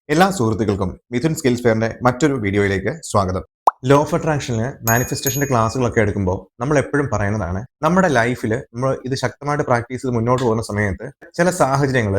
എല്ലാ സുഹൃത്തുക്കൾക്കും മിഥുൻ സ്കിൽസ് ഫെയറിന്റെ മറ്റൊരു വീഡിയോയിലേക്ക് സ്വാഗതം. ലോ ഓഫ് അട്രാക്ഷനിൽ മാനിഫെസ്റ്റേഷന്റെ ക്ലാസ്സുകളൊക്കെ എടുക്കുമ്പോൾ നമ്മൾ എപ്പോഴും പറയുന്നതാണ് നമ്മുടെ ലൈഫിൽ നമ്മൾ ഇത് ശക്തമായിട്ട് പ്രാക്ടീസ് ചെയ്ത് മുന്നോട്ട് പോകുന്ന സമയത്ത് ചില സാഹചര്യങ്ങൾ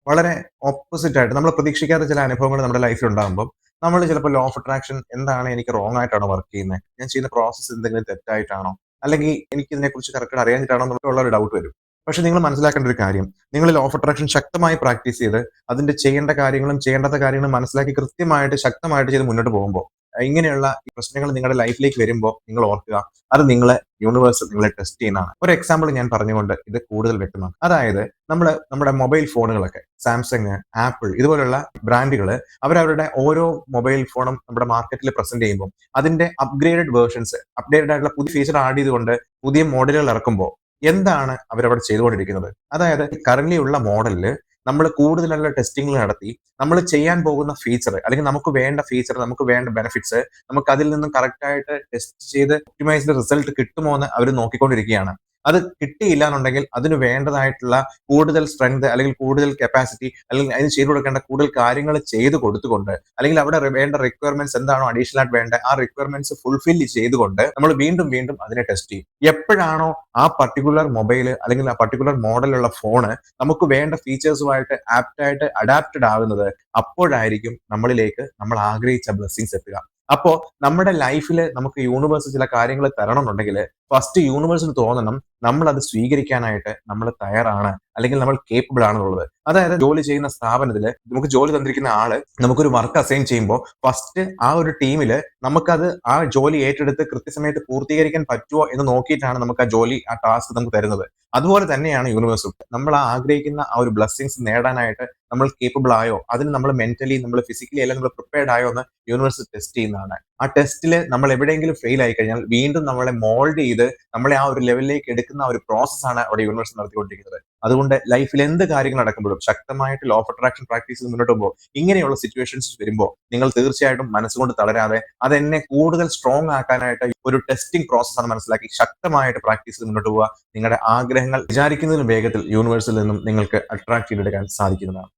വളരെ ഓപ്പോസിറ്റ് ആയിട്ട് നമ്മൾ പ്രതീക്ഷിക്കാത്ത ചില അനുഭവങ്ങൾ നമ്മുടെ ലൈഫിൽ ഉണ്ടാകുമ്പോൾ നമ്മൾ ചിലപ്പോൾ ലോ ഓഫ് അട്രാക്ഷൻ എന്താണ്, എനിക്ക് റോങ് ആയിട്ടാണോ വർക്ക് ചെയ്യുന്നത്, ഞാൻ ചെയ്യുന്ന പ്രോസസ്സ് എന്തെങ്കിലും തെറ്റായിട്ടാണോ, അല്ലെങ്കിൽ എനിക്ക് ഇതിനെക്കുറിച്ച് കറക്റ്റ് അറിയാഞ്ഞിട്ടാണോ എന്നുള്ള ഒരു ഡൗട്ട് വരും. പക്ഷെ നിങ്ങൾ മനസ്സിലാക്കേണ്ട ഒരു കാര്യം, നിങ്ങൾ ലോ ഓഫ് അട്രാക്ഷൻ ശക്തമായി പ്രാക്ടീസ് ചെയ്ത് അതിന്റെ ചെയ്യേണ്ട കാര്യങ്ങളും ചെയ്യേണ്ടാത്ത കാര്യങ്ങളും മനസ്സിലാക്കി കൃത്യമായിട്ട് ശക്തമായിട്ട് ചെയ്ത് മുന്നോട്ട് പോകുമ്പോൾ ഇങ്ങനെയുള്ള ഈ പ്രശ്നങ്ങൾ നിങ്ങളുടെ ലൈഫിലേക്ക് വരുമ്പോൾ നിങ്ങൾ ഓർക്കുക, അത് നിങ്ങളെ യൂണിവേഴ്സ് നിങ്ങളെ ടെസ്റ്റ് ചെയ്യുന്നതാണ്. ഒരു എക്സാമ്പിൾ ഞാൻ പറഞ്ഞുകൊണ്ട് ഇത് കൂടുതൽ വ്യക്തമാണ്. അതായത് നമ്മുടെ മൊബൈൽ ഫോണുകളൊക്കെ സാംസങ്, ആപ്പിൾ ഇതുപോലുള്ള ബ്രാൻഡുകൾ അവരവരുടെ ഓരോ മൊബൈൽ ഫോണും നമ്മുടെ മാർക്കറ്റിൽ പ്രസന്റ് ചെയ്യുമ്പോൾ അതിന്റെ അപ്ഗ്രേഡഡ് വേർഷൻസ്, അപ്ഡേറ്റഡ് ആയിട്ടുള്ള പുതിയ ഫീച്ചർ ആഡ് ചെയ്തുകൊണ്ട് പുതിയ മോഡലുകൾ ഇറക്കുമ്പോൾ എന്താണ് അവരവിടെ ചെയ്തുകൊണ്ടിരിക്കുന്നത്? അതായത് കറന്റ്ലി ഉള്ള മോഡലിൽ നമ്മൾ കൂടുതലുള്ള ടെസ്റ്റിംഗ് നടത്തി നമ്മൾ ചെയ്യാൻ പോകുന്ന ഫീച്ചർ അല്ലെങ്കിൽ നമുക്ക് വേണ്ട ഫീച്ചർ, നമുക്ക് വേണ്ട ബെനിഫിറ്റ്സ് നമുക്ക് അതിൽ നിന്നും കറക്റ്റ് ആയിട്ട് ടെസ്റ്റ് ചെയ്ത് ഒപ്റ്റിമൈസ്ഡ് റിസൾട്ട് കിട്ടുമോ എന്ന് അവർ നോക്കിക്കൊണ്ടിരിക്കുകയാണ്. അത് കിട്ടിയില്ല എന്നുണ്ടെങ്കിൽ അതിന് വേണ്ടതായിട്ടുള്ള കൂടുതൽ സ്ട്രെങ്ത് അല്ലെങ്കിൽ കൂടുതൽ കപ്പാസിറ്റി അല്ലെങ്കിൽ അതിന് ചെയ്തു കൊടുക്കേണ്ട കൂടുതൽ കാര്യങ്ങൾ ചെയ്ത് കൊടുത്തുകൊണ്ട് അല്ലെങ്കിൽ അവിടെ വേണ്ട റിക്വയർമെന്റ്സ് എന്താണോ അഡീഷണൽ ആയിട്ട് വേണ്ട ആ റിക്വയർമെന്റ്സ് ഫുൾഫിൽ ചെയ്തുകൊണ്ട് നമ്മൾ വീണ്ടും വീണ്ടും അതിനെ ടെസ്റ്റ് ചെയ്യും. എപ്പോഴാണോ ആ പർട്ടിക്കുലർ മൊബൈൽ അല്ലെങ്കിൽ ആ പർട്ടിക്കുലർ മോഡലുള്ള ഫോണ് നമുക്ക് വേണ്ട ഫീച്ചേഴ്സുമായിട്ട് ആപ്റ്റായിട്ട് അഡാപ്റ്റഡ് ആകുന്നത്, അപ്പോഴായിരിക്കും നമ്മളിലേക്ക് നമ്മൾ ആഗ്രഹിച്ച ബ്ലെസ്സിങ്സ് എത്തുക. അപ്പോ നമ്മുടെ ലൈഫിൽ നമുക്ക് യൂണിവേഴ്സ് ചില കാര്യങ്ങൾ തരണമെന്നുണ്ടെങ്കിൽ ഫസ്റ്റ് യൂണിവേഴ്സിന് തോന്നണം നമ്മൾ അത് സ്വീകരിക്കാനായിട്ട് നമ്മൾ തയ്യാറാണ് അല്ലെങ്കിൽ നമ്മൾ കേപ്പബിൾ ആണെന്നുള്ളത്. അതായത് ജോലി ചെയ്യുന്ന സ്ഥാപനത്തിൽ നമുക്ക് ജോലി തന്നിരിക്കുന്ന ആള് നമുക്കൊരു വർക്ക് അസൈൻ ചെയ്യുമ്പോൾ ഫസ്റ്റ് ആ ഒരു ടീമിൽ നമുക്കത് ആ ജോലി ഏറ്റെടുത്ത് കൃത്യസമയത്ത് പൂർത്തീകരിക്കാൻ പറ്റുമോ എന്ന് നോക്കിയിട്ടാണ് നമുക്ക് ആ ജോലി, ആ ടാസ്ക് നമുക്ക് തരുന്നത്. അതുപോലെ തന്നെയാണ് യൂണിവേഴ്സും. നമ്മൾ ആഗ്രഹിക്കുന്ന ആ ഒരു ബ്ലെസ്സിങ്സ് നേടാനായിട്ട് നമ്മൾ കേപ്പബിൾ ആയോ, അതിന് നമ്മൾ മെന്റലി, നമ്മൾ ഫിസിക്കലി എല്ലാം നമ്മൾ പ്രിപ്പയർഡ് ആയോ എന്ന് യൂണിവേഴ്സ് ടെസ്റ്റ് ചെയ്യുന്നതാണ്. ആ ടെസ്റ്റിൽ നമ്മൾ എവിടെയെങ്കിലും ഫെയിൽ ആയി കഴിഞ്ഞാൽ വീണ്ടും നമ്മളെ മോൾഡ് ചെയ്ത് നമ്മളെ ആ ഒരു ലെവലിലേക്ക് എടുക്കുന്ന ആ ഒരു പ്രോസസ്സാണ് അവിടെ യൂണിവേഴ്സ് നടത്തിക്കൊണ്ടിരിക്കുന്നത്. അതുകൊണ്ട് ലൈഫിൽ എന്ത് കാര്യങ്ങൾ നടക്കുമ്പോഴും ശക്തമായിട്ട് ലോ ഓഫ് അട്രാക്ഷൻ പ്രാക്ടീസ് ചെയ്ത് മുന്നോട്ട് പോകുമ്പോൾ ഇങ്ങനെയുള്ള സിറ്റുവേഷൻസ് വരുമ്പോൾ നിങ്ങൾ തീർച്ചയായിട്ടും മനസ്സുകൊണ്ട് തളരാതെ അതെന്നെ കൂടുതൽ സ്ട്രോങ് ആക്കാനായിട്ട് ഒരു ടെസ്റ്റിംഗ് പ്രോസസ്സാണ് മനസ്സിലാക്കി ശക്തമായിട്ട് പ്രാക്ടീസ് ചെയ്ത് മുന്നോട്ട് പോവുക. നിങ്ങളുടെ ആഗ്രഹങ്ങൾ വിചാരിക്കുന്നതിലും വേഗത്തിൽ യൂണിവേഴ്സിൽ നിന്നും നിങ്ങൾക്ക് അട്രാക്ട് ചെയ്തെടുക്കാൻ സാധിക്കുന്നതാണ്.